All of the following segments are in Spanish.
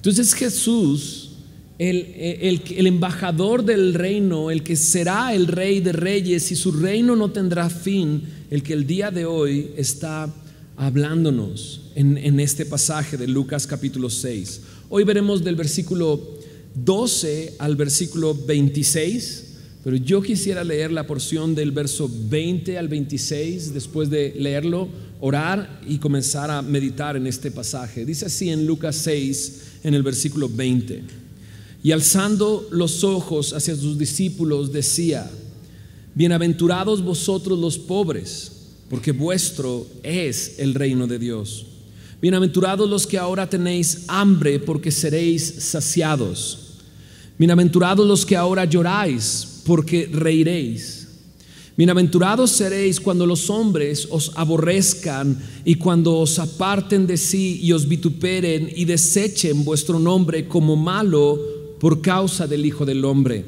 Entonces Jesús, el embajador del reino, el que será el rey de reyes y su reino no tendrá fin, el que el día de hoy está hablándonos en este pasaje de Lucas capítulo 6. Hoy veremos del versículo 12 al versículo 26, pero yo quisiera leer la porción del verso 20 al 26, después de leerlo, orar y comenzar a meditar en este pasaje. Dice así en Lucas 6, en el versículo 20: y alzando los ojos hacia sus discípulos decía: bienaventurados vosotros los pobres, porque vuestro es el reino de Dios. Bienaventurados los que ahora tenéis hambre, porque seréis saciados. Bienaventurados los que ahora lloráis, porque reiréis. Bienaventurados seréis cuando los hombres os aborrezcan y cuando os aparten de sí y os vituperen y desechen vuestro nombre como malo por causa del Hijo del Hombre.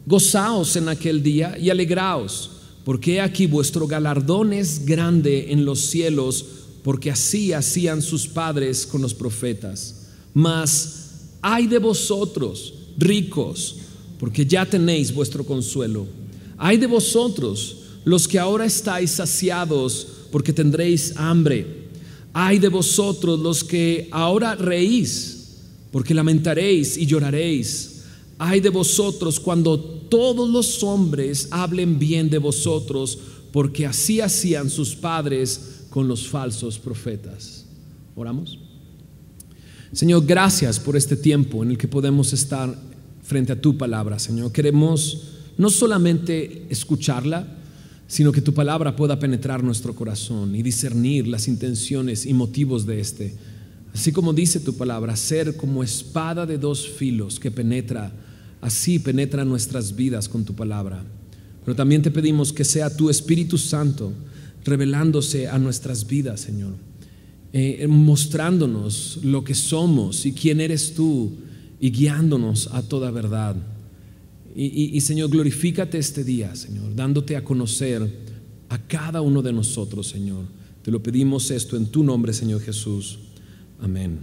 Gozaos en aquel día y alegraos, porque he aquí vuestro galardón es grande en los cielos, porque así hacían sus padres con los profetas. Mas ay de vosotros, ricos, porque ya tenéis vuestro consuelo. Ay de vosotros, los que ahora estáis saciados, porque tendréis hambre. Ay de vosotros, los que ahora reís, porque lamentaréis y lloraréis. Ay de vosotros cuando todos los hombres hablen bien de vosotros, porque así hacían sus padres con los falsos profetas. Oramos. Señor, gracias por este tiempo en el que podemos estar frente a tu palabra, Señor. Queremos no solamente escucharla, sino que tu palabra pueda penetrar nuestro corazón y discernir las intenciones y motivos de este. Así como dice tu palabra, ser como espada de dos filos que penetra, así penetra nuestras vidas con tu palabra. Pero también te pedimos que sea tu Espíritu Santo revelándose a nuestras vidas, Señor, mostrándonos lo que somos y quién eres tú, y guiándonos a toda verdad. Y Señor, glorifícate este día, Señor, dándote a conocer a cada uno de nosotros, Señor. Te lo pedimos esto en tu nombre, Señor Jesús. Amén.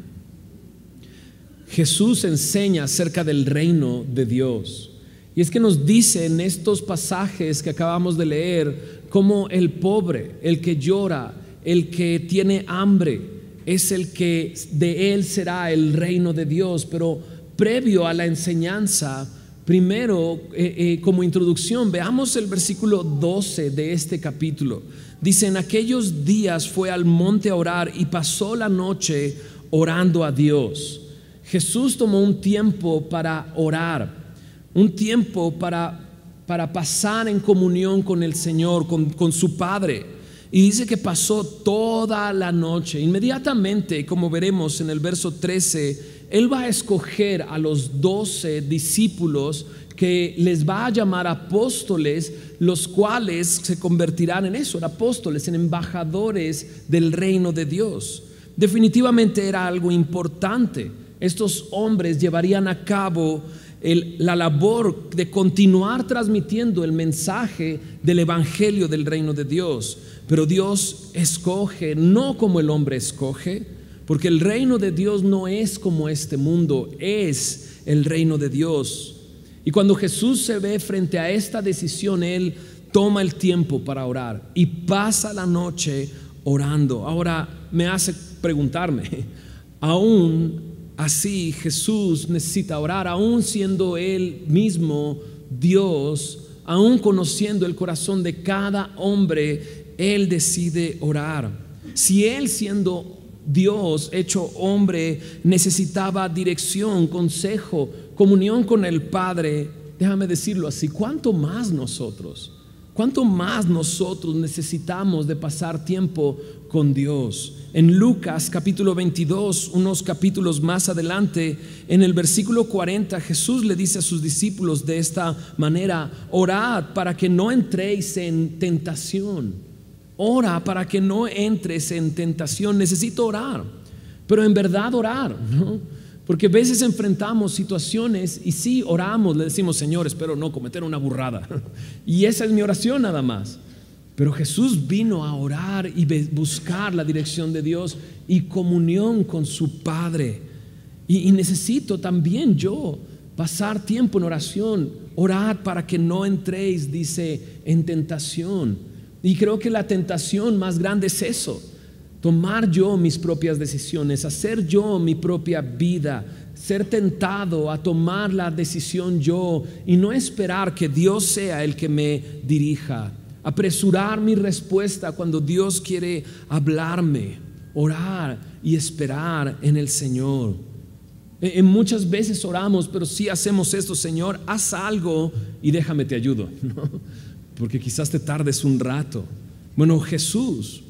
Jesús enseña acerca del reino de Dios. Y es que nos dice en estos pasajes que acabamos de leer cómo el pobre, el que llora, el que tiene hambre, es el que de él será el reino de Dios. Pero previo a la enseñanza, primero como introducción, veamos el versículo 12 de este capítulo. Dice: en aquellos días fue al monte a orar y pasó la noche orando a Dios. Jesús tomó un tiempo para orar, un tiempo para pasar en comunión con el Señor, con su Padre. Y dice que pasó toda la noche. Inmediatamente, como veremos en el verso 13, Él va a escoger a los 12 discípulos que les va a llamar apóstoles, los cuales se convertirán en eso, en apóstoles, en embajadores del reino de Dios. Definitivamente era algo importante. Estos hombres llevarían a cabo la labor de continuar transmitiendo el mensaje del evangelio del reino de Dios. Pero Dios escoge, no como el hombre escoge, porque el reino de Dios no es como este mundo, es el reino de Dios. Y cuando Jesús se ve frente a esta decisión, Él toma el tiempo para orar y pasa la noche orando. Ahora me hace preguntarme, aún así Jesús necesita orar, aún siendo Él mismo Dios, aún conociendo el corazón de cada hombre, Él decide orar. Si Él, siendo Dios hecho hombre, necesitaba dirección, consejo, comunión con el Padre, déjame decirlo así, ¿cuánto más nosotros necesitamos de pasar tiempo con Dios? En Lucas capítulo 22, unos capítulos más adelante, en el versículo 40, Jesús le dice a sus discípulos de esta manera: orad para que no entréis en tentación. Ora para que no entres en tentación. Necesito orar, pero en verdad orar, ¿no? Porque a veces enfrentamos situaciones y sí oramos, le decimos: Señor, espero no cometer una burrada. Y esa es mi oración nada más. Pero Jesús vino a orar y buscar la dirección de Dios y comunión con su Padre. Y necesito también yo pasar tiempo en oración. Orad para que no entréis, dice, en tentación. Y creo que la tentación más grande es eso: tomar yo mis propias decisiones, hacer yo mi propia vida, ser tentado a tomar la decisión yo y no esperar que Dios sea el que me dirija. Apresurar mi respuesta cuando Dios quiere hablarme. Orar y esperar en el Señor. Muchas veces oramos, pero sí hacemos esto: Señor, haz algo y déjame te ayudo, ¿no? Porque quizás te tardes un rato. Bueno, Jesús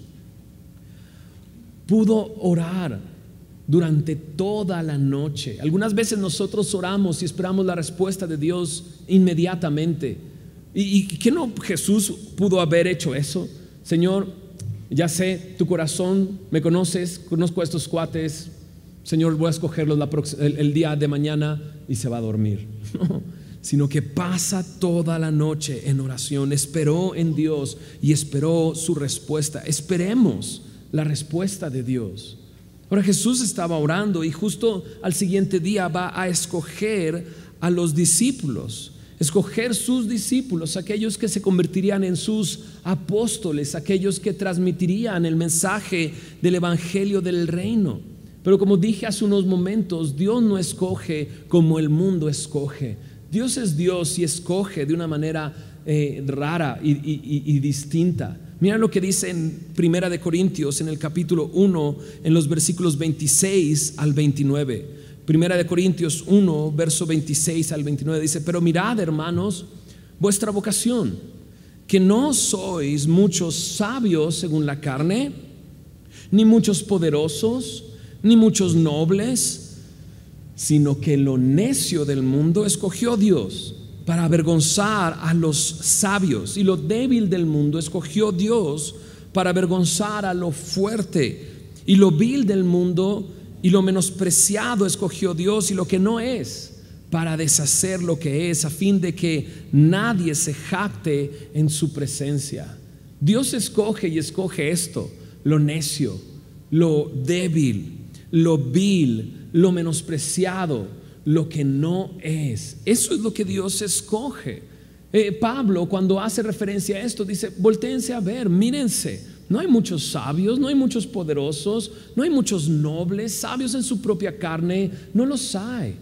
pudo orar durante toda la noche. Algunas veces nosotros oramos y esperamos la respuesta de Dios inmediatamente. ¿Y qué no Jesús pudo haber hecho eso? Señor, ya sé tu corazón, me conoces, conozco a estos cuates, Señor, voy a escogerlos el día de mañana y se va a dormir. No, sino que pasa toda la noche en oración. Esperó en Dios y esperó su respuesta. Esperemos la respuesta de Dios. Ahora, Jesús estaba orando y justo al siguiente día va a escoger a los discípulos, escoger sus discípulos, aquellos que se convertirían en sus apóstoles, aquellos que transmitirían el mensaje del evangelio del reino. Pero como dije hace unos momentos, Dios no escoge como el mundo escoge. Dios es Dios y escoge de una manera rara y distinta. Mira lo que dice en Primera de Corintios, en el capítulo 1, en los versículos 26 al 29. Primera de Corintios 1, verso 26 al 29 dice: pero mirad, hermanos, vuestra vocación, que no sois muchos sabios según la carne, ni muchos poderosos, ni muchos nobles, sino que lo necio del mundo escogió Dios para avergonzar a los sabios, y lo débil del mundo escogió Dios para avergonzar a lo fuerte, y lo vil del mundo y lo menospreciado escogió Dios, y lo que no es, para deshacer lo que es, a fin de que nadie se jacte en su presencia. Dios escoge y escoge esto: lo necio, lo débil, lo vil, lo menospreciado, lo que no es. Eso es lo que Dios escoge. Pablo, cuando hace referencia a esto, dice: voltéense a ver, mírense. No hay muchos sabios, no hay muchos poderosos, no hay muchos nobles, sabios en su propia carne, no los hay.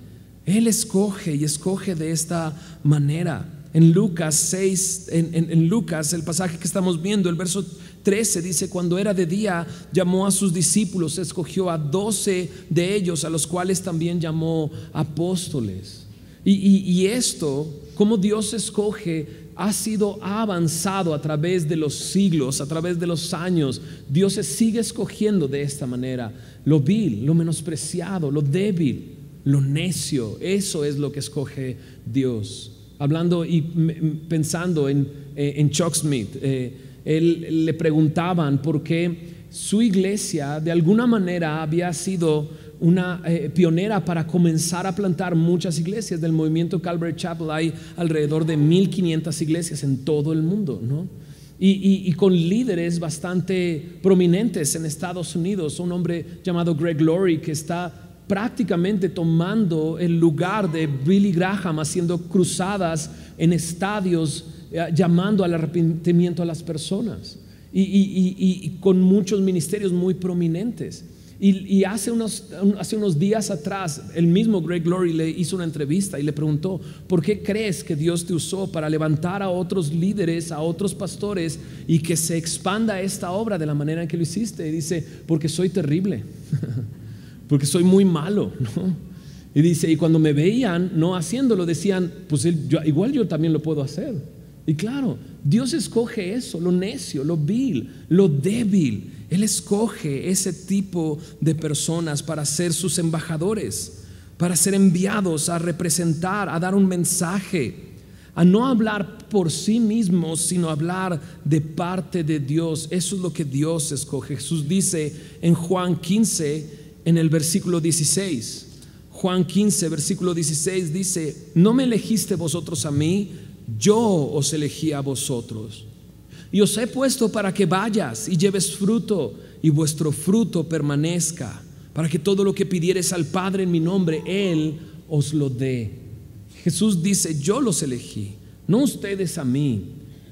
Él escoge y escoge de esta manera. En Lucas 6, en Lucas, el pasaje que estamos viendo, el verso 13 dice: cuando era de día, llamó a sus discípulos, escogió a 12 de ellos, a los cuales también llamó apóstoles. Y esto, como Dios escoge, ha avanzado a través de los siglos, a través de los años. Dios se sigue escogiendo de esta manera: lo vil, lo menospreciado, lo débil, lo necio. Eso es lo que escoge Dios. Hablando y pensando en Chuck Smith, él le preguntaban por qué su iglesia de alguna manera había sido una pionera para comenzar a plantar muchas iglesias. Del movimiento Calvary Chapel hay alrededor de 1500 iglesias en todo el mundo, ¿no? Y con líderes bastante prominentes en Estados Unidos. Un hombre llamado Greg Laurie, que está prácticamente tomando el lugar de Billy Graham, haciendo cruzadas en estadios, llamando al arrepentimiento a las personas, y con muchos ministerios muy prominentes. Y hace unos días atrás, el mismo Greg Laurie le hizo una entrevista y le preguntó: ¿por qué crees que Dios te usó para levantar a otros líderes, a otros pastores, y que se expanda esta obra de la manera en que lo hiciste? Y dice: porque soy terrible. Porque soy muy malo, ¿no? Y dice: y cuando me veían no haciéndolo, decían: pues igual yo también lo puedo hacer. Y claro, Dios escoge eso: lo necio, lo vil, lo débil. Él escoge ese tipo de personas para ser sus embajadores, para ser enviados a representar, a dar un mensaje, a no hablar por sí mismos, sino hablar de parte de Dios. Eso es lo que Dios escoge. Jesús dice en Juan 15, en el versículo 16, Juan 15, versículo 16 dice: no me elegiste vosotros a mí, yo os elegí a vosotros, y os he puesto para que vayas y lleves fruto, y vuestro fruto permanezca, para que todo lo que pidieres al Padre en mi nombre, Él os lo dé. Jesús dice, yo los elegí, no ustedes a mí.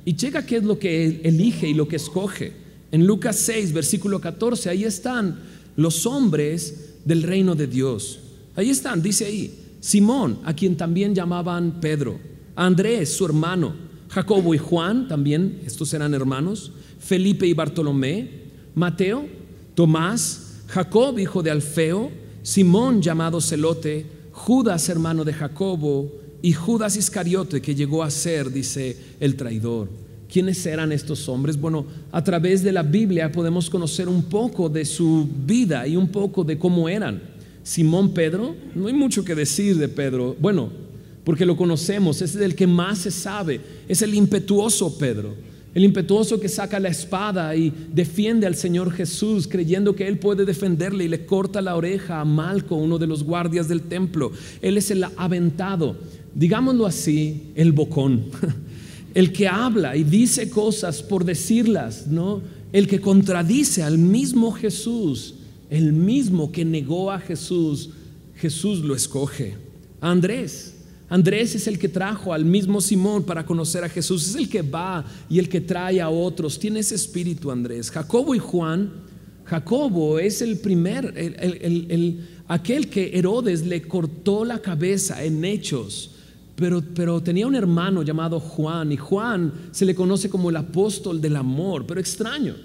Y checa qué es lo que Él elige y lo que escoge. En Lucas 6, versículo 14, ahí están los hombres del reino de Dios. Ahí están, dice ahí, Simón, a quien también llamaban Pedro, Andrés, su hermano, Jacobo y Juan, también, estos eran hermanos, Felipe y Bartolomé, Mateo, Tomás, Jacob, hijo de Alfeo, Simón, llamado Celote, Judas, hermano de Jacobo, y Judas Iscariote, que llegó a ser, dice, el traidor. ¿Quiénes eran estos hombres? Bueno, a través de la Biblia podemos conocer un poco de su vida y un poco de cómo eran. Simón Pedro, no hay mucho que decir de Pedro, bueno, porque lo conocemos, es el que más se sabe, es el impetuoso Pedro, el impetuoso que saca la espada y defiende al Señor Jesús creyendo que Él puede defenderle y le corta la oreja a Malco, uno de los guardias del templo. Él es el aventado, digámoslo así, el bocón, el que habla y dice cosas por decirlas, ¿no? El que contradice al mismo Jesús, el mismo que negó a Jesús, Jesús lo escoge. Andrés es el que trajo al mismo Simón para conocer a Jesús, es el que va y el que trae a otros, tiene ese espíritu Andrés. Jacobo y Juan, Jacobo es el primer, aquel que Herodes le cortó la cabeza en Hechos, pero tenía un hermano llamado Juan, y Juan se le conoce como el apóstol del amor, pero extraño,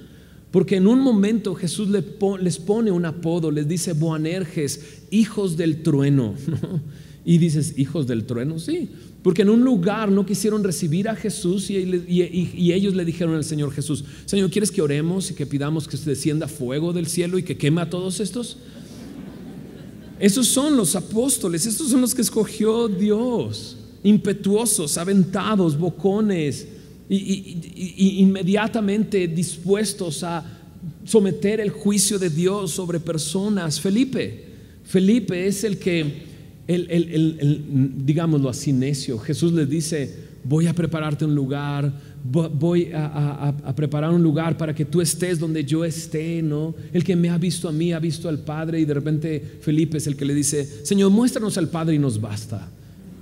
porque en un momento Jesús les pone un apodo, les dice Boanerges, hijos del trueno, ¿no? Y dices, hijos del trueno, sí, porque en un lugar no quisieron recibir a Jesús y ellos le dijeron al Señor Jesús, Señor, ¿quieres que oremos y que pidamos que se descienda fuego del cielo y que queme a todos estos? Esos son los apóstoles, estos son los que escogió Dios, impetuosos, aventados, bocones, y inmediatamente dispuestos a someter el juicio de Dios sobre personas. Felipe es el que digámoslo así, necio. Jesús les dice, voy a prepararte un lugar, voy a preparar un lugar para que tú estés donde yo esté, ¿no? El que me ha visto a mí, ha visto al Padre. Y de repente Felipe es el que le dice, Señor, muéstranos al Padre y nos basta.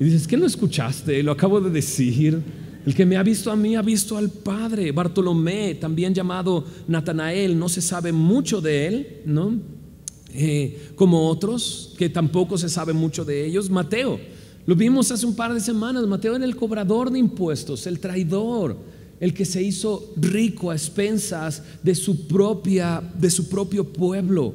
Y dices, ¿qué no escuchaste? Lo acabo de decir. El que me ha visto a mí, ha visto al Padre. Bartolomé, también llamado Natanael, no se sabe mucho de él, ¿no? Como otros que tampoco se sabe mucho de ellos. Mateo, lo vimos hace un par de semanas. Mateo era el cobrador de impuestos, el traidor, el que se hizo rico a expensas de su propio pueblo.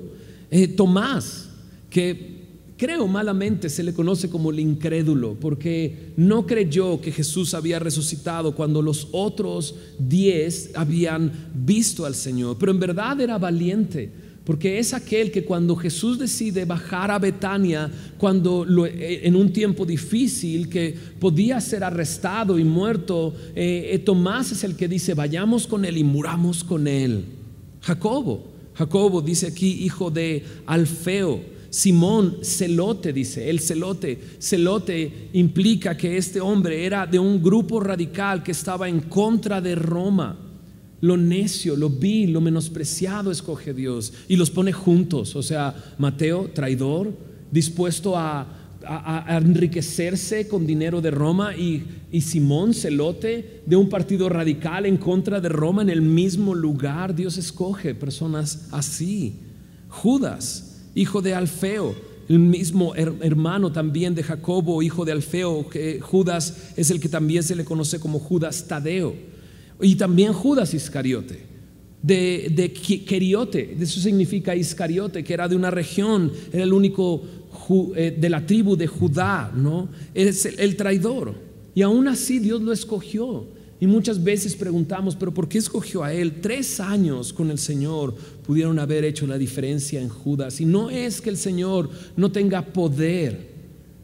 Tomás, que creo malamente se le conoce como el incrédulo, porque no creyó que Jesús había resucitado cuando los otros 10 habían visto al Señor, pero en verdad era valiente, porque es aquel que cuando Jesús decide bajar a Betania, en un tiempo difícil que podía ser arrestado y muerto, Tomás es el que dice, vayamos con él y muramos con él. Jacobo dice aquí, hijo de Alfeo. Simón, celote, dice, el celote implica que este hombre era de un grupo radical que estaba en contra de Roma. Lo necio, lo vil, lo menospreciado escoge Dios y los pone juntos. O sea, Mateo, traidor, dispuesto a enriquecerse con dinero de Roma, y Simón, celote, de un partido radical en contra de Roma, en el mismo lugar. Dios escoge personas así. Judas, hijo de Alfeo, el mismo hermano también de Jacobo, hijo de Alfeo, que Judas es el que también se le conoce como Judas Tadeo. Y también Judas Iscariote, de Queriote, eso significa Iscariote, que era de una región, era el único de la tribu de Judá, ¿no? Es el traidor. Y aún así Dios lo escogió. Y muchas veces preguntamos, ¿pero por qué escogió a él? 3 años con el Señor pudieron haber hecho la diferencia en Judas. Y no es que el Señor no tenga poder,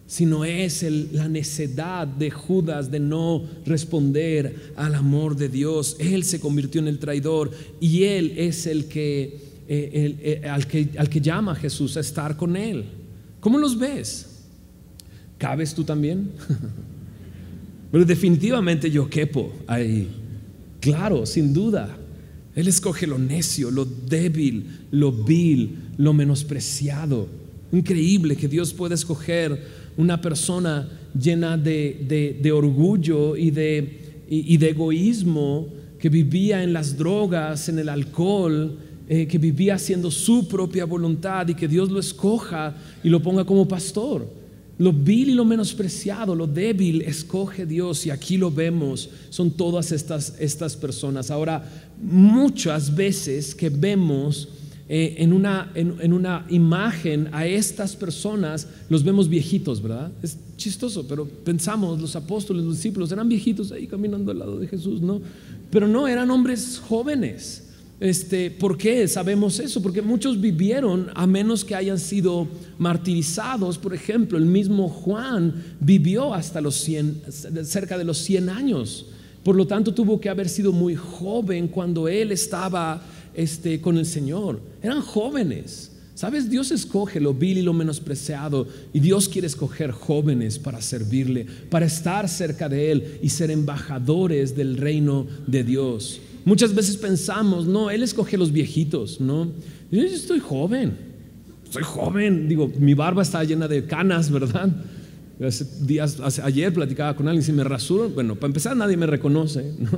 sino es la necedad de Judas de no responder al amor de Dios. Él se convirtió en el traidor, y él es al que llama a Jesús a estar con él. ¿Cómo los ves? ¿Cabes tú también? Pero definitivamente yo quepo ahí, claro, sin duda. Él escoge lo necio, lo débil, lo vil, lo menospreciado. Increíble que Dios pueda escoger una persona llena de orgullo y de egoísmo, que vivía en las drogas, en el alcohol, que vivía haciendo su propia voluntad, y que Dios lo escoja y lo ponga como pastor. Lo vil y lo menospreciado, lo débil, escoge Dios, y aquí lo vemos, son todas estas personas. Ahora, muchas veces que vemos en una imagen a estas personas, los vemos viejitos, ¿verdad? Es chistoso, pero pensamos, los apóstoles, los discípulos eran viejitos ahí caminando al lado de Jesús, ¿no? Pero no, eran hombres jóvenes. ¿Por qué sabemos eso? Porque muchos vivieron, a menos que hayan sido martirizados. Por ejemplo, el mismo Juan vivió hasta cerca de los 100 años. Por lo tanto, tuvo que haber sido muy joven cuando él estaba con el Señor. Eran jóvenes. ¿Sabes? Dios escoge lo vil y lo menospreciado, y Dios quiere escoger jóvenes para servirle, para estar cerca de Él y ser embajadores del reino de Dios. Muchas veces pensamos, no, Él escoge a los viejitos, ¿no? Yo estoy joven, digo, mi barba está llena de canas, ¿verdad? Ayer platicaba con alguien, si me rasuro, bueno, para empezar nadie me reconoce, ¿no?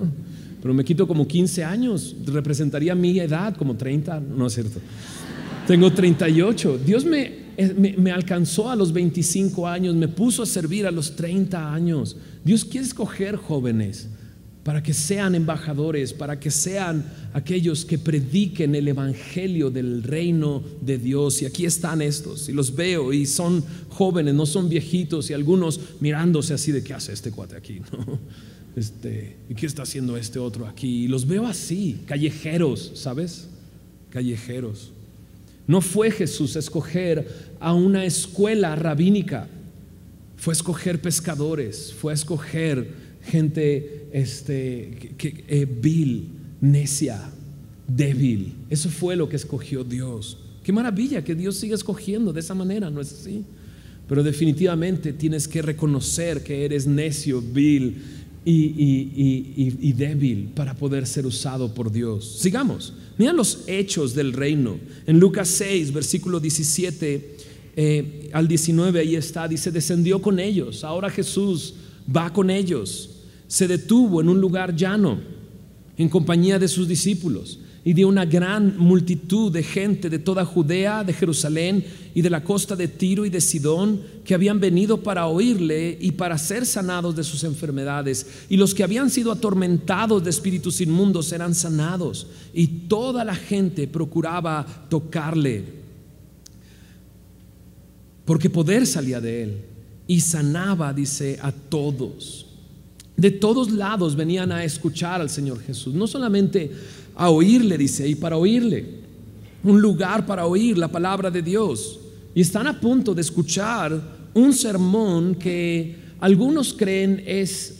Pero me quito como 15 años, representaría mi edad, como 30, no es cierto. Tengo 38. Dios me alcanzó a los 25 años, me puso a servir a los 30 años. Dios quiere escoger jóvenes para que sean embajadores, para que sean aquellos que prediquen el evangelio del reino de Dios. Y aquí están estos, y los veo, y son jóvenes, no son viejitos, y algunos mirándose así de: ¿qué hace este cuate aquí? ¿No? ¿Y qué está haciendo este otro aquí? Y los veo así, callejeros, ¿sabes? Callejeros. No fue Jesús a escoger a una escuela rabínica, fue a escoger pescadores, fue a escoger gente vil, necia, débil. Eso fue lo que escogió Dios. Qué maravilla que Dios siga escogiendo de esa manera, ¿no es así? Pero definitivamente tienes que reconocer que eres necio, vil y débil para poder ser usado por Dios. Sigamos. Mira los hechos del reino. En Lucas 6, versículo 17 al 19, ahí está, dice: descendió con ellos. Ahora Jesús va con ellos. Se detuvo en un lugar llano en compañía de sus discípulos y de una gran multitud de gente de toda Judea, de Jerusalén y de la costa de Tiro y de Sidón, que habían venido para oírle y para ser sanados de sus enfermedades. Y los que habían sido atormentados de espíritus inmundos eran sanados, y toda la gente procuraba tocarle, porque poder salía de él, y sanaba, dice, a todos. De todos lados venían a escuchar al Señor Jesús, no solamente a oírle, dice, y para oírle, un lugar para oír la palabra de Dios. Y están a punto de escuchar un sermón que algunos creen es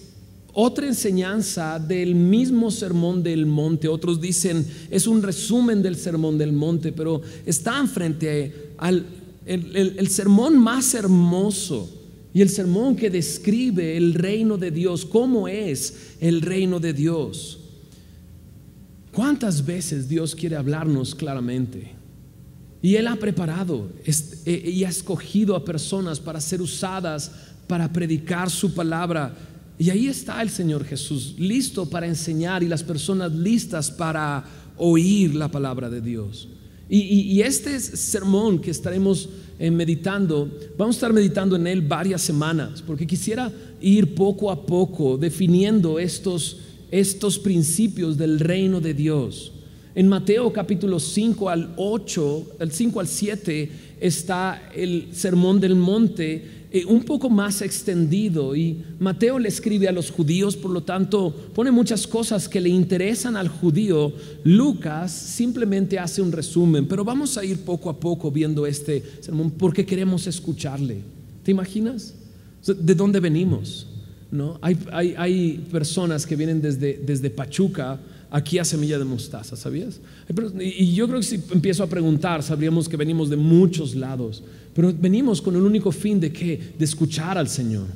otra enseñanza del mismo sermón del monte. Otros dicen es un resumen del sermón del monte, pero están frente al el sermón más hermoso y el sermón que describe el reino de Dios, cómo es el reino de Dios. ¿Cuántas veces Dios quiere hablarnos claramente? Y Él ha preparado y ha escogido a personas para ser usadas para predicar su palabra. Y ahí está el Señor Jesús, listo para enseñar, y las personas listas para oír la palabra de Dios. Y este sermón que estaremos meditando, vamos a estar meditando en él varias semanas, porque quisiera ir poco a poco definiendo estos principios del reino de Dios. En Mateo capítulo 5 al 8, el 5 al 7 está el sermón del monte, un poco más extendido, y Mateo le escribe a los judíos, por lo tanto pone muchas cosas que le interesan al judío. Lucas simplemente hace un resumen, pero vamos a ir poco a poco viendo este sermón porque queremos escucharle. ¿Te imaginas? ¿De dónde venimos? ¿No? Hay personas que vienen desde Pachuca aquí a Semilla de Mostaza, ¿sabías? Y yo creo que si empiezo a preguntar, sabríamos que venimos de muchos lados, pero venimos con el único fin de escuchar al Señor,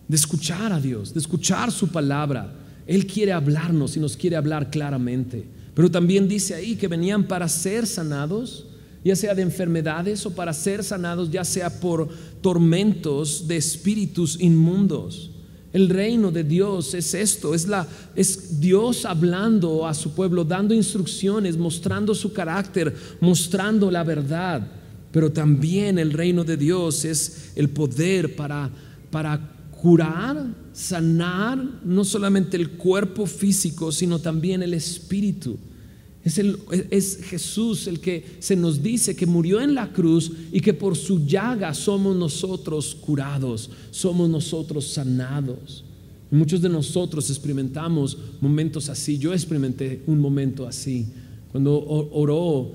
de escuchar a Dios, de escuchar su palabra. Él quiere hablarnos y nos quiere hablar claramente. Pero también dice ahí que venían para ser sanados, ya sea de enfermedades o para ser sanados, ya sea por tormentos de espíritus inmundos. El reino de Dios es esto, es Dios hablando a su pueblo, dando instrucciones, mostrando su carácter, mostrando la verdad. Pero también el reino de Dios es el poder para curar, sanar, no solamente el cuerpo físico, sino también el espíritu. Es Jesús el que se nos dice que murió en la cruz y que por su llaga somos nosotros curados, somos nosotros sanados. Muchos de nosotros experimentamos momentos así. Yo experimenté un momento así. Cuando oró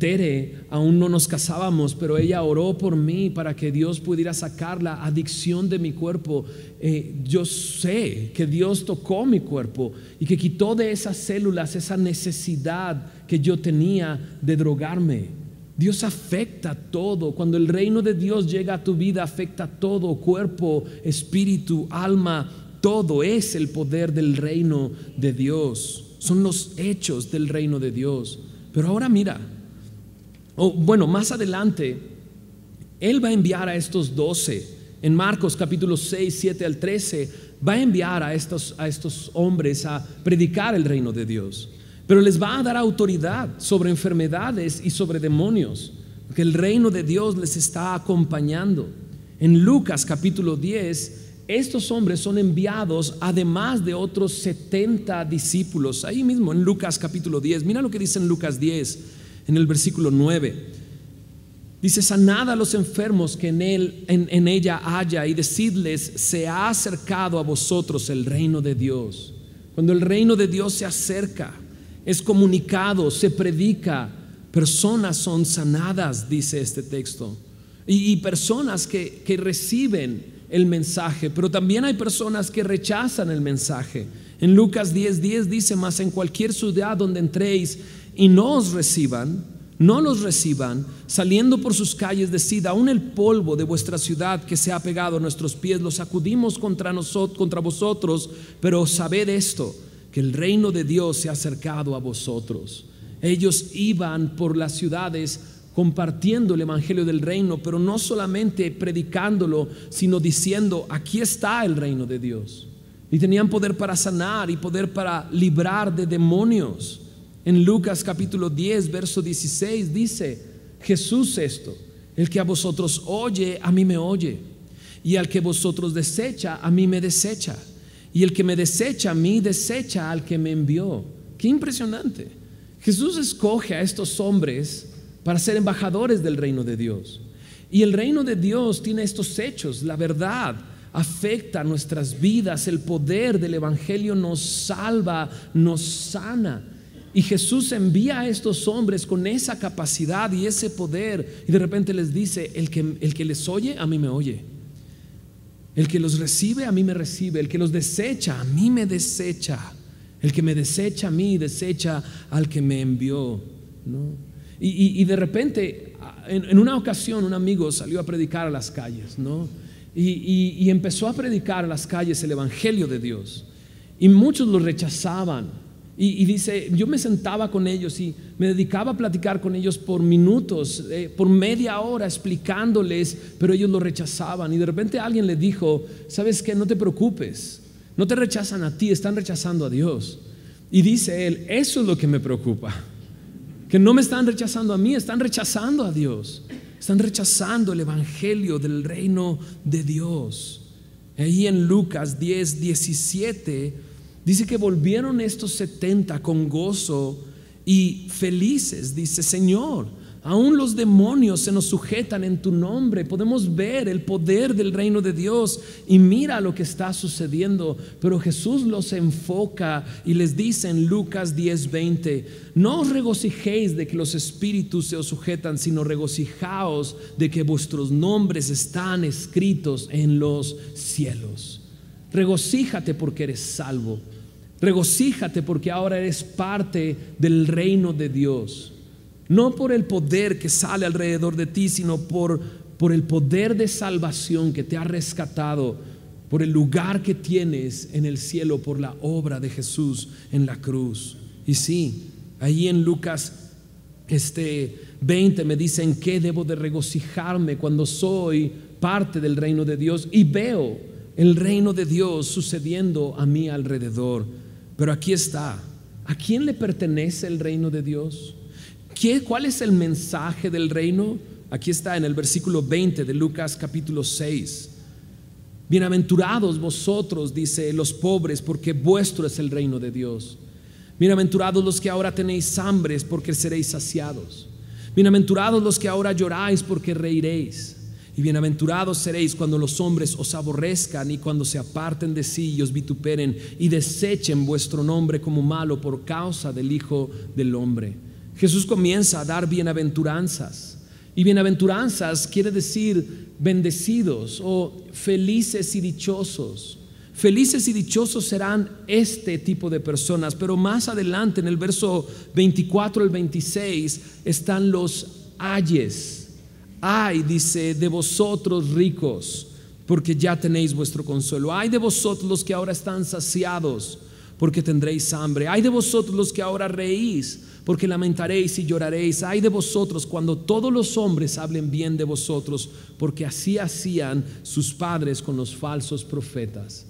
Tere, aún no nos casábamos, pero ella oró por mí para que Dios pudiera sacar la adicción de mi cuerpo. Yo sé que Dios tocó mi cuerpo y que quitó de esas células esa necesidad que yo tenía de drogarme. Dios afecta todo. Cuando el reino de Dios llega a tu vida, afecta todo: cuerpo, espíritu, alma, todo. Es el poder del reino de Dios. Son los hechos del reino de Dios. Pero ahora mira, más adelante Él va a enviar a estos 12. En Marcos capítulo 6, 7 al 13 va a enviar a estos hombres a predicar el reino de Dios. Pero les va a dar autoridad sobre enfermedades y sobre demonios, porque el reino de Dios les está acompañando. En Lucas capítulo 10, estos hombres son enviados además de otros 70 discípulos. Ahí mismo en Lucas capítulo 10, mira lo que dice en Lucas 10, en el versículo 9. Dice: sanad a los enfermos que en ella haya, y decidles: se ha acercado a vosotros el reino de Dios. Cuando el reino de Dios se acerca, es comunicado, se predica, personas son sanadas, dice este texto, y personas que reciben el mensaje. Pero también hay personas que rechazan el mensaje. En Lucas 10:10 dice: mas en cualquier ciudad donde entréis y no los reciban, saliendo por sus calles, decid: aún el polvo de vuestra ciudad que se ha pegado a nuestros pies lo sacudimos contra vosotros, pero sabed esto, que el reino de Dios se ha acercado a vosotros. Ellos iban por las ciudades compartiendo el evangelio del reino, pero no solamente predicándolo, sino diciendo: aquí está el reino de Dios. Y tenían poder para sanar y poder para librar de demonios. En Lucas capítulo 10 verso 16 dice Jesús esto: el que a vosotros oye, a mí me oye, y al que vosotros desecha, a mí me desecha, y el que me desecha a mí, desecha al que me envió. Qué impresionante. Jesús escoge a estos hombres para ser embajadores del reino de Dios. Y el reino de Dios tiene estos hechos. La verdad afecta nuestras vidas. El poder del evangelio nos salva, nos sana. Y Jesús envía a estos hombres con esa capacidad y ese poder, y de repente les dice: el que les oye, a mí me oye. El que los recibe, a mí me recibe. El que los desecha, a mí me desecha. El que me desecha a mí, desecha al que me envió, ¿no? Y de repente, en una ocasión, un amigo salió a predicar a las calles, ¿no? Y empezó a predicar a las calles el evangelio de Dios. Y muchos lo rechazaban. Y dice: yo me sentaba con ellos y me dedicaba a platicar con ellos por minutos, por media hora, explicándoles, pero ellos lo rechazaban. Y de repente alguien le dijo: ¿sabes qué? No te preocupes, no te rechazan a ti, están rechazando a Dios. Y dice él: eso es lo que me preocupa, que no me están rechazando a mí, están rechazando a Dios, están rechazando el evangelio del reino de Dios. Ahí en Lucas 10:17 dice que volvieron estos 70 con gozo y felices. Dice: Señor, aún los demonios se nos sujetan en tu nombre. Podemos ver el poder del reino de Dios y mira lo que está sucediendo. Pero Jesús los enfoca y les dice en Lucas 10:20: no os regocijéis de que los espíritus se os sujetan, sino regocijaos de que vuestros nombres están escritos en los cielos. Regocíjate porque eres salvo. Regocíjate porque ahora eres parte del reino de Dios. No por el poder que sale alrededor de ti, sino por el poder de salvación que te ha rescatado, por el lugar que tienes en el cielo, por la obra de Jesús en la cruz. Y sí, ahí en Lucas 20 me dice en qué debo de regocijarme cuando soy parte del reino de Dios y veo el reino de Dios sucediendo a mi alrededor. Pero aquí está, ¿a quién le pertenece el reino de Dios? ¿Cuál es el mensaje del reino? Aquí está en el versículo 20 de Lucas capítulo 6. Bienaventurados vosotros, dice, los pobres, porque vuestro es el reino de Dios. Bienaventurados los que ahora tenéis hambre, porque seréis saciados. Bienaventurados los que ahora lloráis, porque reiréis. Y bienaventurados seréis cuando los hombres os aborrezcan y cuando se aparten de sí y os vituperen y desechen vuestro nombre como malo por causa del Hijo del Hombre. Jesús comienza a dar bienaventuranzas. Y bienaventuranzas quiere decir bendecidos o felices y dichosos. Felices y dichosos serán este tipo de personas, pero más adelante en el verso 24 al 26 están los ayes. Ay, dice, de vosotros ricos, porque ya tenéis vuestro consuelo. Ay de vosotros los que ahora están saciados, porque tendréis hambre. Ay de vosotros los que ahora reís, porque lamentaréis y lloraréis. Ay de vosotros cuando todos los hombres hablen bien de vosotros, porque así hacían sus padres con los falsos profetas.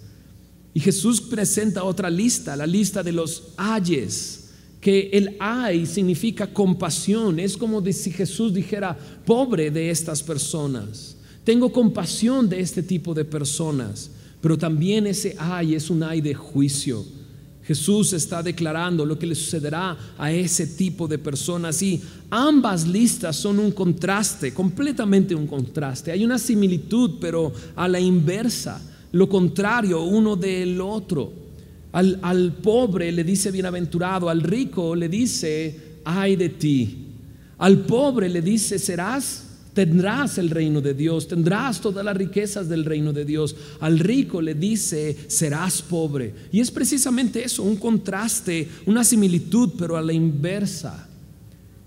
Y Jesús presenta otra lista, la lista de los ayes, que el ay significa compasión. Es como si Jesús dijera, pobre de estas personas, tengo compasión de este tipo de personas. Pero también ese ay es un ay de juicio. Jesús está declarando lo que le sucederá a ese tipo de personas, y ambas listas son un contraste, completamente un contraste. Hay una similitud, pero a la inversa, lo contrario uno del otro. Al pobre le dice bienaventurado, al rico le dice ay de ti. Al pobre le dice tendrás el reino de Dios, tendrás todas las riquezas del reino de Dios. Al rico le dice serás pobre. Y es precisamente eso, un contraste, una similitud, pero a la inversa.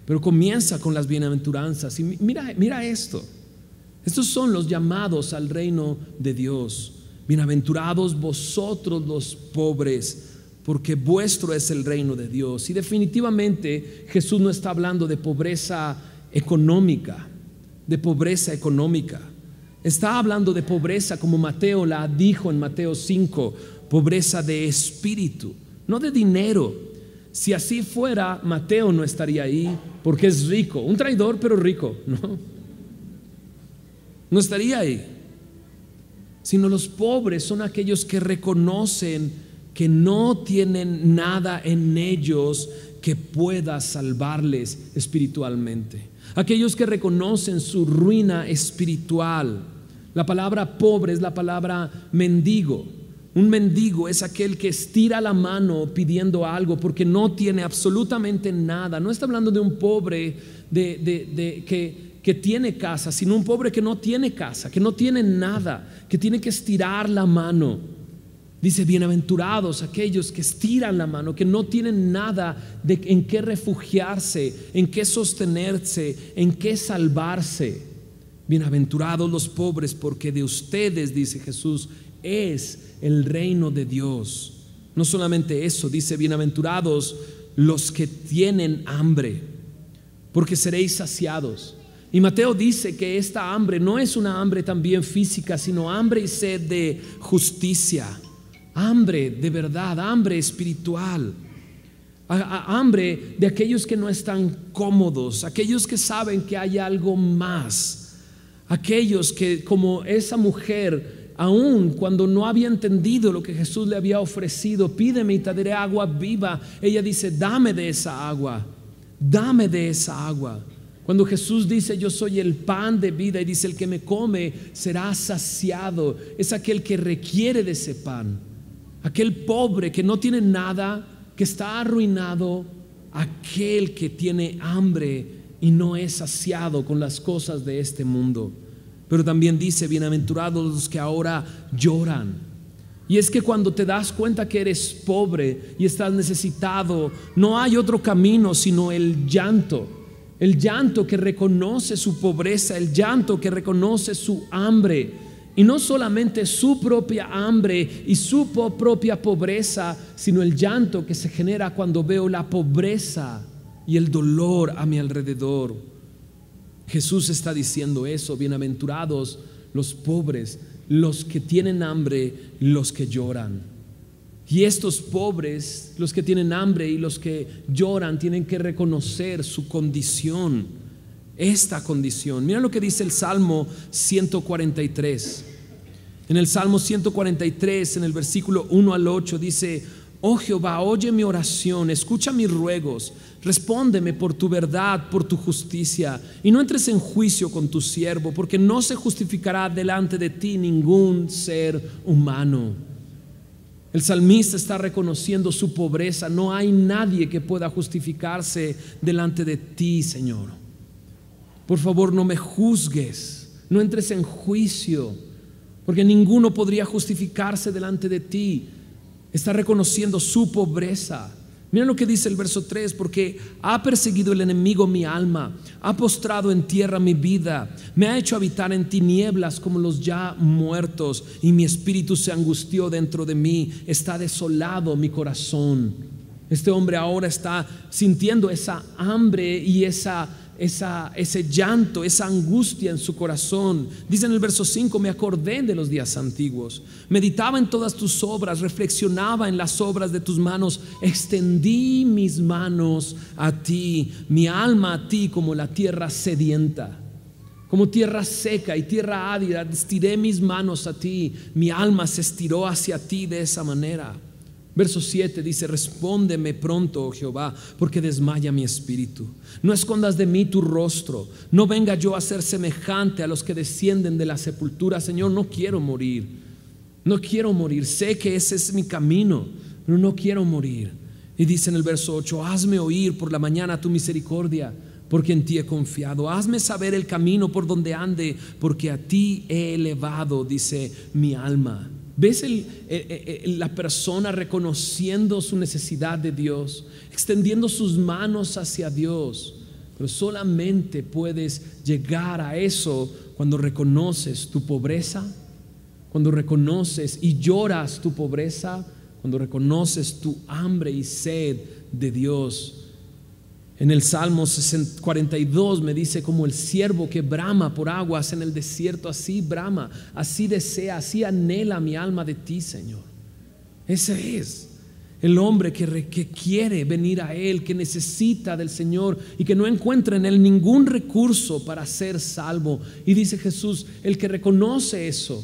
Pero comienza con las bienaventuranzas. Y mira esto. Estos son los llamados al reino de Dios. Bienaventurados vosotros los pobres, porque vuestro es el reino de Dios. Y definitivamente Jesús no está hablando de pobreza económica, está hablando de pobreza como Mateo la dijo en Mateo 5, pobreza de espíritu, no de dinero. Si así fuera, Mateo no estaría ahí, porque es rico, un traidor pero rico, no estaría ahí. Sino los pobres son aquellos que reconocen que no tienen nada en ellos que pueda salvarles espiritualmente. Aquellos que reconocen su ruina espiritual. La palabra pobre es la palabra mendigo. Un mendigo es aquel que estira la mano pidiendo algo porque no tiene absolutamente nada. No está hablando de un pobre que tiene casa, sino un pobre que no tiene casa, que no tiene nada, que tiene que estirar la mano. Dice, bienaventurados aquellos que estiran la mano, que no tienen nada en qué refugiarse, en qué sostenerse, en qué salvarse. Bienaventurados los pobres, porque de ustedes, dice Jesús, es el reino de Dios. No solamente eso, dice, bienaventurados los que tienen hambre, porque seréis saciados. Y Mateo dice que esta hambre no es una hambre también física, sino hambre y sed de justicia, hambre de verdad, hambre espiritual, hambre de aquellos que no están cómodos, aquellos que saben que hay algo más, aquellos que, como esa mujer, aun cuando no había entendido lo que Jesús le había ofrecido, pídeme y te daré agua viva, ella dice, dame de esa agua, dame de esa agua. Cuando Jesús dice, yo soy el pan de vida, y dice, el que me come será saciado, es aquel que requiere de ese pan. Aquel pobre que no tiene nada, que está arruinado, aquel que tiene hambre y no es saciado con las cosas de este mundo. Pero también dice, bienaventurados los que ahora lloran. Y es que cuando te das cuenta que eres pobre y estás necesitado, no hay otro camino sino el llanto. El llanto que reconoce su pobreza, el llanto que reconoce su hambre. Y no solamente su propia hambre y su propia pobreza, sino el llanto que se genera cuando veo la pobreza y el dolor a mi alrededor. Jesús está diciendo eso: bienaventurados los pobres, los que tienen hambre, los que lloran. Y estos pobres, los que tienen hambre y los que lloran, tienen que reconocer su condición, esta condición. Mira lo que dice el Salmo 143. En el Salmo 143, en el versículo 1 al 8, dice: oh Jehová, oye mi oración, escucha mis ruegos, respóndeme por tu verdad, por tu justicia, y no entres en juicio con tu siervo, porque no se justificará delante de ti ningún ser humano. El salmista está reconociendo su pobreza. No hay nadie que pueda justificarse delante de ti, Señor. Por favor, no me juzgues, no entres en juicio, porque ninguno podría justificarse delante de ti. Está reconociendo su pobreza. Mira lo que dice el verso 3: porque ha perseguido el enemigo mi alma, ha postrado en tierra mi vida, me ha hecho habitar en tinieblas como los ya muertos, y mi espíritu se angustió dentro de mí, está desolado mi corazón. Este hombre ahora está sintiendo esa hambre y ese llanto, esa angustia en su corazón. Dice en el verso 5: me acordé de los días antiguos, meditaba en todas tus obras, reflexionaba en las obras de tus manos, extendí mis manos a ti, mi alma a ti como la tierra sedienta, como tierra seca y tierra árida, estiré mis manos a ti, mi alma se estiró hacia ti de esa manera. Verso 7 dice: respóndeme pronto, oh Jehová, porque desmaya mi espíritu. No escondas de mí tu rostro, no venga yo a ser semejante a los que descienden de la sepultura. Señor, no quiero morir, no quiero morir. Sé que ese es mi camino, pero no quiero morir. Y dice en el verso 8: hazme oír por la mañana tu misericordia, porque en ti he confiado. Hazme saber el camino por donde ande, porque a ti he elevado, dice mi alma. ¿Ves la persona reconociendo su necesidad de Dios, extendiendo sus manos hacia Dios? Pero solamente puedes llegar a eso cuando reconoces tu pobreza, cuando reconoces y lloras tu pobreza, cuando reconoces tu hambre y sed de Dios. En el Salmo 42 me dice: como el ciervo que brama por aguas en el desierto, así brama, así desea, así anhela mi alma de ti, Señor. Ese es el hombre que quiere venir a Él, que necesita del Señor y que no encuentra en Él ningún recurso para ser salvo. Y dice Jesús: el que reconoce eso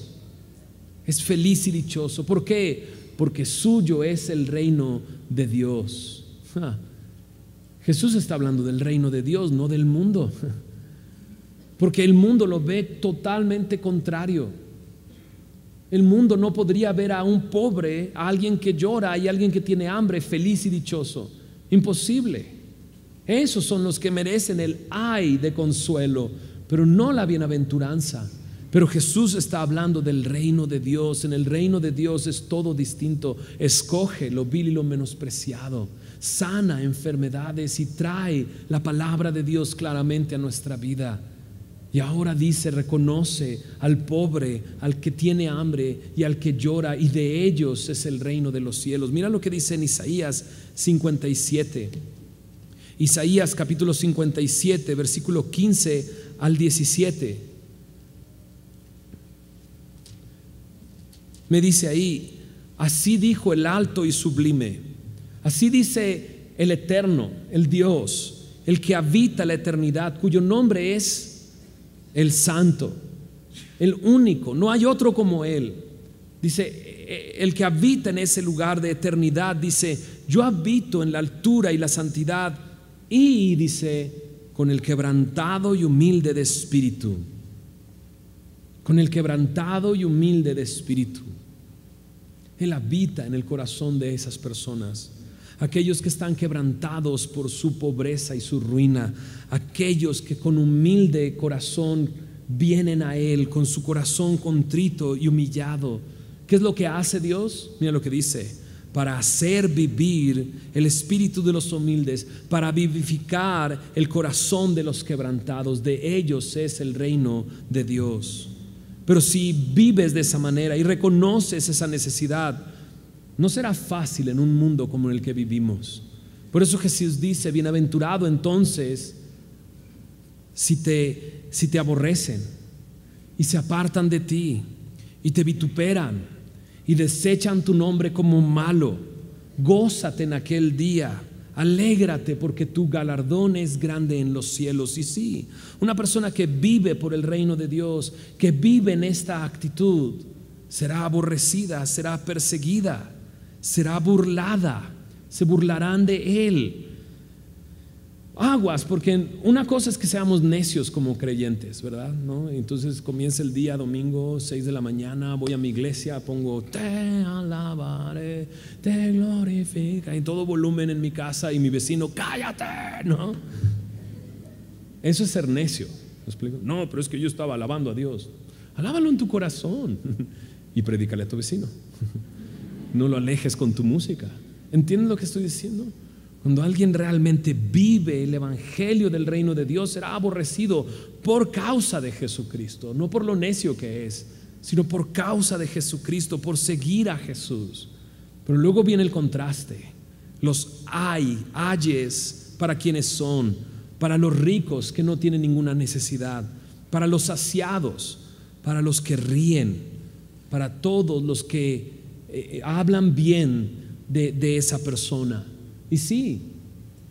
es feliz y dichoso. ¿Por qué? Porque suyo es el reino de Dios. Jesús está hablando del reino de Dios, no del mundo, porque el mundo lo ve totalmente contrario. El mundo no podría ver a un pobre, a alguien que llora y a alguien que tiene hambre feliz y dichoso. Imposible. Esos son los que merecen el ay de consuelo, pero no la bienaventuranza. Pero Jesús está hablando del reino de Dios. En el reino de Dios es todo distinto. Escoge lo vil y lo menospreciado, sana enfermedades y trae la palabra de Dios claramente a nuestra vida. Y ahora dice: reconoce al pobre, al que tiene hambre y al que llora, y de ellos es el reino de los cielos. Mira lo que dice en Isaías 57. Isaías capítulo 57, versículo 15 al 17. Me dice ahí: así dijo el alto y sublime, así dice el eterno, el Dios, el que habita la eternidad, cuyo nombre es el Santo, el único, no hay otro como Él. Dice, el que habita en ese lugar de eternidad, dice: yo habito en la altura y la santidad, y dice, con el quebrantado y humilde de espíritu. Con el quebrantado y humilde de espíritu. Él habita en el corazón de esas personas, aquellos que están quebrantados por su pobreza y su ruina, aquellos que con humilde corazón vienen a Él, con su corazón contrito y humillado. ¿Qué es lo que hace Dios? Mira lo que dice: para hacer vivir el espíritu de los humildes, para vivificar el corazón de los quebrantados. De ellos es el reino de Dios. Pero si vives de esa manera y reconoces esa necesidad, no será fácil en un mundo como en el que vivimos. Por eso Jesús dice: bienaventurado entonces si te aborrecen y se apartan de ti y te vituperan y desechan tu nombre como malo. Gózate en aquel día, alégrate, porque tu galardón es grande en los cielos. Y sí, una persona que vive por el reino de Dios, que vive en esta actitud, será aborrecida, será perseguida, será burlada, se burlarán de él. Aguas, porque una cosa es que seamos necios como creyentes, ¿verdad? ¿No? Entonces comienza el día domingo, 6 de la mañana, voy a mi iglesia, pongo te alabaré, te glorifica, en todo volumen en mi casa, y mi vecino, cállate, ¿no? Eso es ser necio, ¿me explico? No, pero es que yo estaba alabando a Dios. Alábalo en tu corazón y predícale a tu vecino. No lo alejes con tu música. ¿Entienden lo que estoy diciendo? Cuando alguien realmente vive el evangelio del reino de Dios, será aborrecido por causa de Jesucristo, no por lo necio que es, sino por causa de Jesucristo, por seguir a Jesús. Pero luego viene el contraste: los ayes para quienes son, para los ricos que no tienen ninguna necesidad, para los saciados, para los que ríen, para todos los que hablan bien de esa persona. Y sí,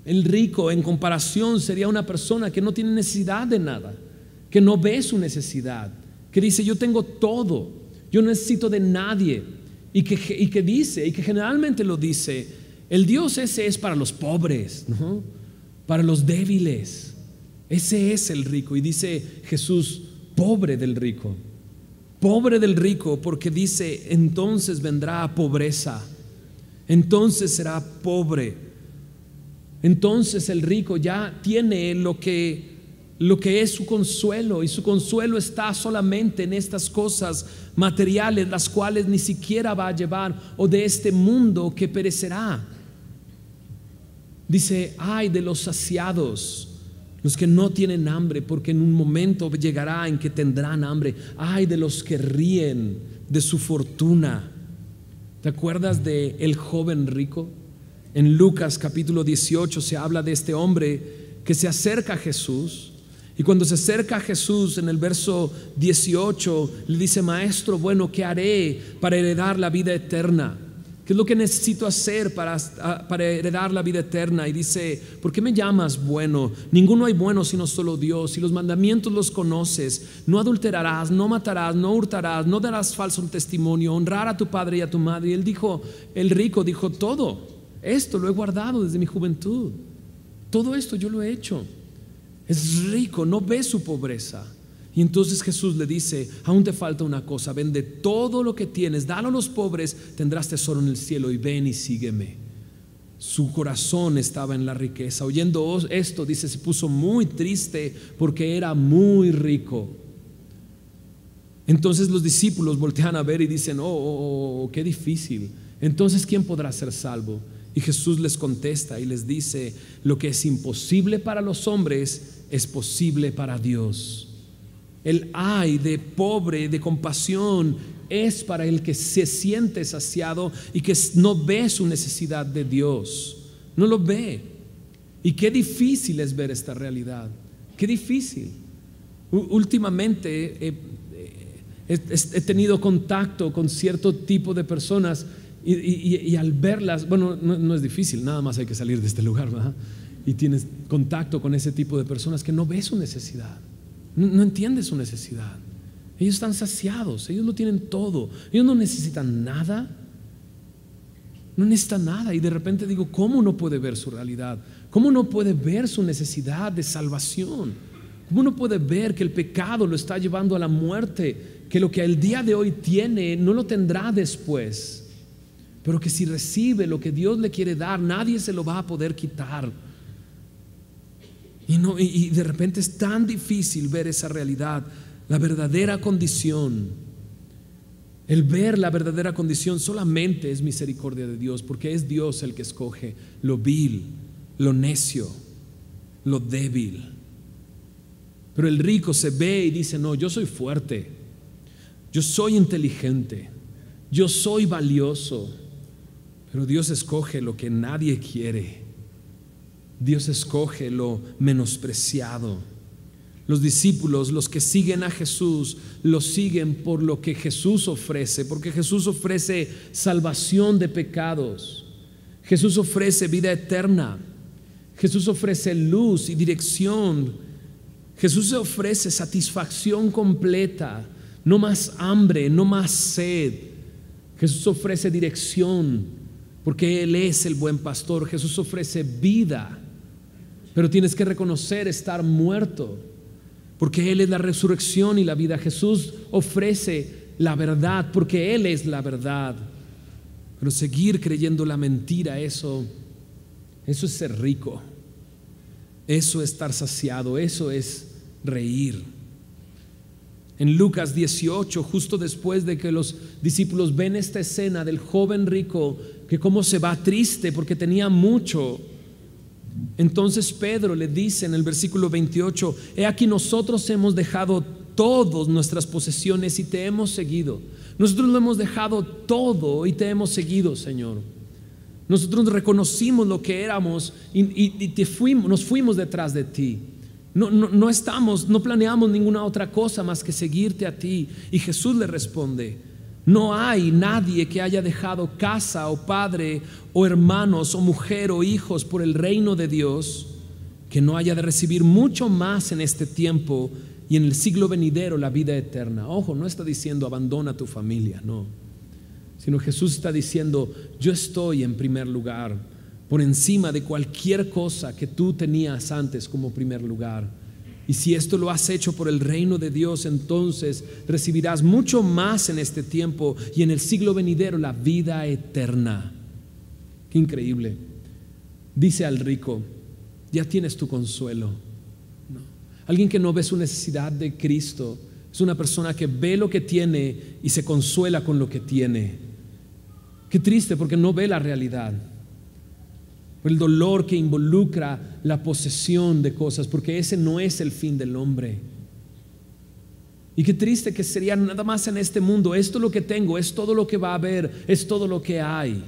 el rico en comparación sería una persona que no tiene necesidad de nada, que no ve su necesidad, que dice: yo tengo todo, yo no necesito de nadie, y que dice, y que generalmente lo dice: el Dios ese es para los pobres, ¿no? Para los débiles. Ese es el rico. Y dice Jesús: pobre del rico, porque dice: entonces vendrá pobreza, entonces será pobre. Entonces el rico ya tiene lo que es su consuelo, y su consuelo está solamente en estas cosas materiales, las cuales ni siquiera va a llevar, o de este mundo que perecerá. Dice: ay de los saciados, los que no tienen hambre, porque en un momento llegará en que tendrán hambre. Ay de los que ríen de su fortuna. ¿Te acuerdas de el joven rico? En Lucas capítulo 18 se habla de este hombre que se acerca a Jesús, y cuando se acerca a Jesús, en el verso 18 le dice: maestro bueno, ¿qué haré para heredar la vida eterna? ¿Qué es lo que necesito hacer para heredar la vida eterna? Y dice: ¿por qué me llamas bueno? Ninguno hay bueno sino solo Dios, y los mandamientos los conoces: no adulterarás, no matarás, no hurtarás, no darás falso testimonio, honrar a tu padre y a tu madre. Y él dijo, el rico dijo: todo esto lo he guardado desde mi juventud, todo esto yo lo he hecho. Es rico, no ve su pobreza. Y entonces Jesús le dice: aún te falta una cosa, vende todo lo que tienes, dalo a los pobres, tendrás tesoro en el cielo, y ven y sígueme. Su corazón estaba en la riqueza. Oyendo esto, dice, se puso muy triste porque era muy rico. Entonces los discípulos voltean a ver y dicen: oh, qué difícil. Entonces, ¿quién podrá ser salvo? Y Jesús les contesta y les dice: lo que es imposible para los hombres es posible para Dios. El ay de pobre, de compasión, es para el que se siente saciado y que no ve su necesidad de Dios. No lo ve. Y qué difícil es ver esta realidad. Qué difícil. Últimamente he tenido contacto con cierto tipo de personas, y al verlas, bueno, no es difícil, nada más hay que salir de este lugar, ¿verdad? Y tienes contacto con ese tipo de personas que no ve su necesidad, no entiende su necesidad. Ellos están saciados, ellos lo tienen todo, ellos no necesitan nada, no necesitan nada. Y de repente digo: ¿cómo no puede ver su realidad? ¿Cómo no puede ver su necesidad de salvación? ¿Cómo no puede ver que el pecado lo está llevando a la muerte? Que lo que el día de hoy tiene no lo tendrá después, pero que si recibe lo que Dios le quiere dar, nadie se lo va a poder quitar. Y de repente es tan difícil ver esa realidad, la verdadera condición. El ver la verdadera condición solamente es misericordia de Dios, porque es Dios el que escoge lo vil, lo necio, lo débil. Pero el rico se ve y dice: no, yo soy fuerte, yo soy inteligente, yo soy valioso, pero Dios escoge lo que nadie quiere. Dios escoge lo menospreciado. Los discípulos, los que siguen a Jesús, lo siguen por lo que Jesús ofrece, porque Jesús ofrece salvación de pecados. Jesús ofrece vida eterna. Jesús ofrece luz y dirección. Jesús ofrece satisfacción completa, no más hambre, no más sed. Jesús ofrece dirección, porque Él es el buen pastor. Jesús ofrece vida, pero tienes que reconocer estar muerto, porque Él es la resurrección y la vida. Jesús ofrece la verdad, porque Él es la verdad. Pero seguir creyendo la mentira, eso es ser rico, eso es estar saciado, eso es reír. En Lucas 18, justo después de que los discípulos ven esta escena del joven rico, que cómo se va triste porque tenía mucho, entonces Pedro le dice en el versículo 28: he aquí, nosotros hemos dejado todas nuestras posesiones y te hemos seguido. Nosotros lo hemos dejado todo y te hemos seguido, Señor. Nosotros reconocimos lo que éramos y nos fuimos detrás de ti. No planeamos ninguna otra cosa más que seguirte a ti. Y Jesús le responde: no hay nadie que haya dejado casa o padre o hermanos o mujer o hijos por el reino de Dios, que no haya de recibir mucho más en este tiempo y en el siglo venidero la vida eterna. Ojo, no está diciendo abandona tu familia, no, sino Jesús está diciendo: yo estoy en primer lugar, por encima de cualquier cosa que tú tenías antes como primer lugar. Y si esto lo has hecho por el reino de Dios, entonces recibirás mucho más en este tiempo y en el siglo venidero la vida eterna. Qué increíble. Dice al rico: ya tienes tu consuelo. ¿No? Alguien que no ve su necesidad de Cristo es una persona que ve lo que tiene y se consuela con lo que tiene. Qué triste, porque no ve la realidad, el dolor que involucra la posesión de cosas, porque ese no es el fin del hombre. Y qué triste que sería nada más en este mundo: esto es lo que tengo, es todo lo que va a haber, es todo lo que hay,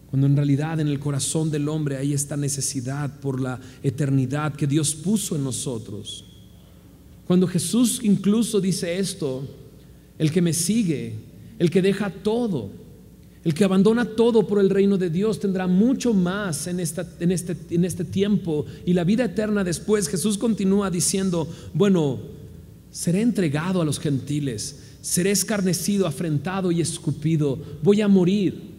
cuando en realidad en el corazón del hombre hay esta necesidad por la eternidad que Dios puso en nosotros. Cuando Jesús incluso dice esto: el que me sigue, el que deja todo, el que abandona todo por el reino de Dios, tendrá mucho más en este tiempo y la vida eterna después. Jesús continúa diciendo: bueno, seré entregado a los gentiles, seré escarnecido, afrentado y escupido, voy a morir.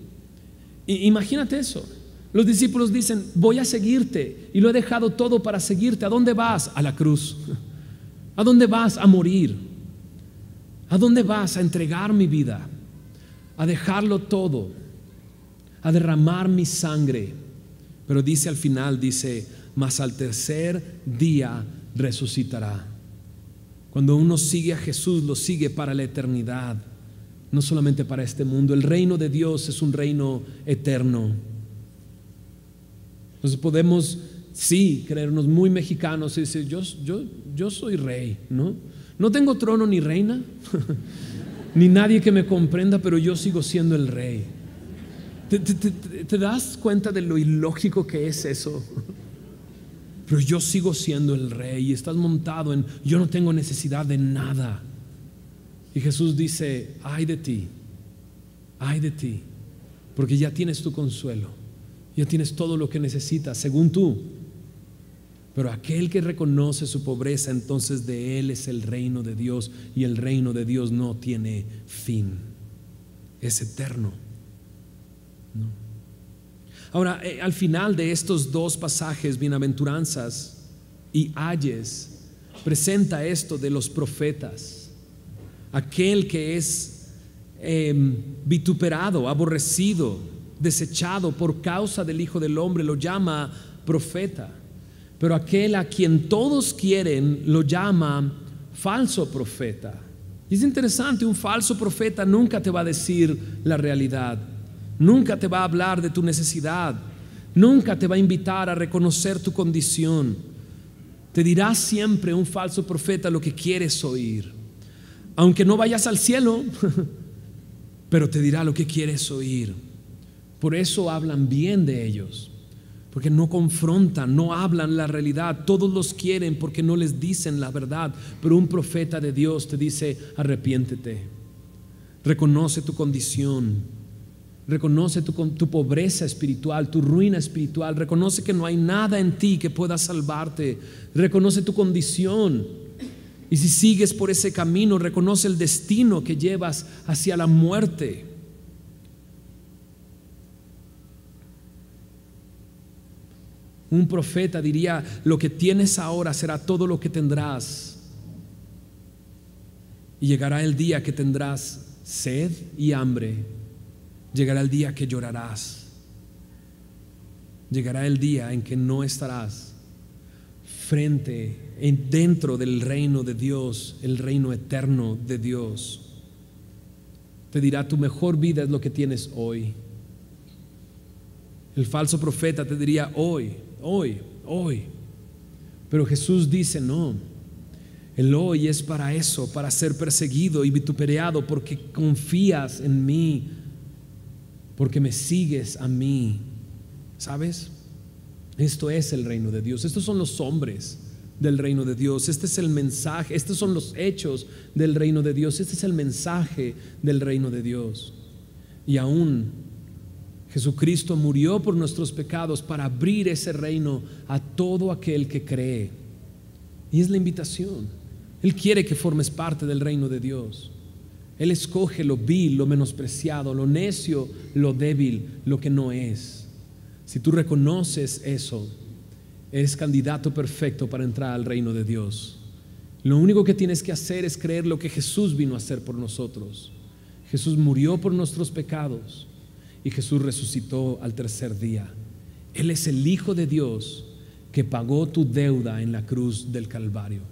Imagínate eso. Los discípulos dicen: voy a seguirte y lo he dejado todo para seguirte. ¿A dónde vas? A la cruz. ¿A dónde vas? A morir. ¿A dónde vas? A entregar mi vida, a dejarlo todo, a derramar mi sangre. Pero dice al final, dice: mas al tercer día resucitará. Cuando uno sigue a Jesús, lo sigue para la eternidad, no solamente para este mundo. El reino de Dios es un reino eterno. Entonces podemos, sí, creernos muy mexicanos y decir: yo soy rey, ¿no? No tengo trono ni reina ni nadie que me comprenda, pero yo sigo siendo el rey. ¿Te das cuenta de lo ilógico que es eso? Pero yo sigo siendo el rey y estás montado en: yo no tengo necesidad de nada. Y Jesús dice: ay de ti, porque ya tienes tu consuelo, ya tienes todo lo que necesitas según tú. Pero aquel que reconoce su pobreza, entonces de él es el reino de Dios, y el reino de Dios no tiene fin, es eterno, ¿no? Ahora, al final de estos dos pasajes, bienaventuranzas y ayes, presenta esto de los profetas. Aquel que es vituperado, aborrecido, desechado por causa del Hijo del Hombre, lo llama profeta. Pero aquel a quien todos quieren lo llama falso profeta. Y es interesante: un falso profeta nunca te va a decir la realidad, nunca te va a hablar de tu necesidad, nunca te va a invitar a reconocer tu condición. Te dirá siempre un falso profeta lo que quieres oír. aunque no vayas al cielo, pero te dirá lo que quieres oír. Por eso hablan bien de ellos, porque no confrontan, no hablan la realidad. Todos los quieren porque no les dicen la verdad, pero un profeta de Dios te dice: arrepiéntete, reconoce tu condición, reconoce tu pobreza espiritual, tu ruina espiritual, reconoce que no hay nada en ti que pueda salvarte, reconoce tu condición, y si sigues por ese camino, reconoce el destino que llevas hacia la muerte. Un profeta diría: lo que tienes ahora será todo lo que tendrás, y llegará el día que tendrás sed y hambre, llegará el día que llorarás, llegará el día en que no estarás dentro del reino de Dios, el reino eterno de Dios. Te dirá: tu mejor vida es lo que tienes hoy. El falso profeta te diría: hoy. Pero Jesús dice: no, el hoy es para eso, para ser perseguido y vituperado porque confías en mí, porque me sigues a mí. ¿Sabes? Esto es el reino de Dios. Estos son los hombres del reino de Dios. Este es el mensaje. Estos son los hechos del reino de Dios. Este es el mensaje del reino de Dios. Y aún Jesucristo murió por nuestros pecados para abrir ese reino a todo aquel que cree. Y es la invitación. Él quiere que formes parte del reino de Dios. Él escoge lo vil, lo menospreciado, lo necio, lo débil, lo que no es. Si tú reconoces eso, eres candidato perfecto para entrar al reino de Dios. Lo único que tienes que hacer es creer lo que Jesús vino a hacer por nosotros. Jesús murió por nuestros pecados y Jesús resucitó al tercer día. Él es el Hijo de Dios que pagó tu deuda en la cruz del Calvario.